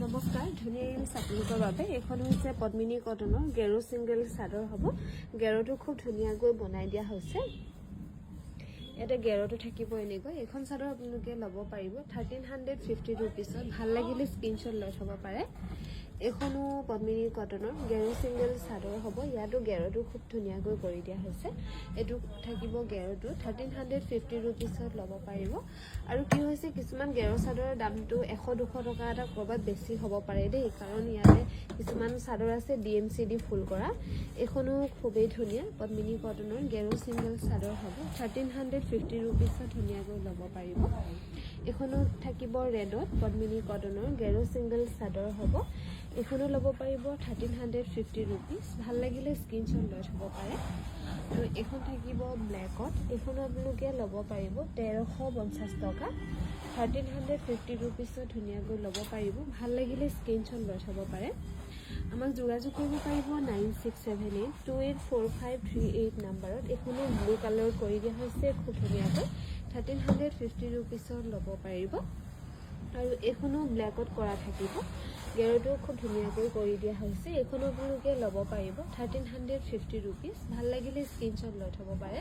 নমস্কাৰ ধুনীয়া আপোনালোকৰ বাবে এখন হৈছে পদ্মিনী কটনৰ গেৰো সিঙ্গেল চাদৰ হ'ব গেৰোটো খুব ধুনীয়াকৈ বনাই দিয়া হৈছে এটা গেৰোটো থাকিব এনেকৈ এখন চাদৰ আপোনালোকে ল'ব পাৰিব 1350 रुपीसত ভাল লাগিলে স্ক্ৰিনশ্বট লৈ থব পাৰে এখনো পদ্মিনী কটনৰ গেৰো সিঙ্গেল চাদৰ হ'ব ইয়াতো গেৰোটো খুব ধুনীয়াকৈ কৰি দিয়া হৈছে এটো থাকিব গেৰোটো 1350 रुपीसত ল'ব পাৰিব আৰু কি হৈছে কিছুমান গেৰো চাদৰৰ দামটো 100-200 টকা এটা কৰবাত বেছি হ'ব পাৰে দেই কাৰণ ইয়াতে কিছুমান চাদৰ আছে ডিএমচিডি ফুল কৰা এখনো খুবেই ধুনীয়া পদ্মিনী কটনৰ গেৰো সিঙ্গেল চাদৰ হ'ব 1350 रुपीसত ধুনীয়াকৈ ল'ব পাৰিব এখনো থাকিব ৰেডত পদ্মিনী কটনৰ গেৰো সিঙ্গেল চাদৰ হ'ব এখনো ল'ব পাৰিব 1350 रुपीस ভাল লাগিলে স্ক্ৰিনশ্বট লৈ থব পাৰে আৰু এখন থাকিব ব্ল্যাকত এখনো আপোনালোকে ল'ব পাৰিব 1350 টকা 1350 रुपीसত ধুনীয়াকৈ ল'ব পাৰিব ভাল লাগিলে স্ক্ৰিনশ্বট লৈ থব পাৰে আমাক যোগাযোগ কৰিব পাৰিব 9678284538 নম্বৰত এখনো ব্লু কালাৰ কৰি দিয়া হৈছে খুব ধুনীয়াকৈ 1350 रुपीसত ল'ব পাৰিব আৰু এখনো ব্ল্যাকত কৰা থাকিব গেৰোটো খুব ধুনীয়াকৈ কৰি দিয়া হৈছে এখনো আপোনালোকে ল'ব পাৰিব 1350 रुपीस ভাল লাগিলে স্ক্ৰিনশ্বট লৈ থব পাৰে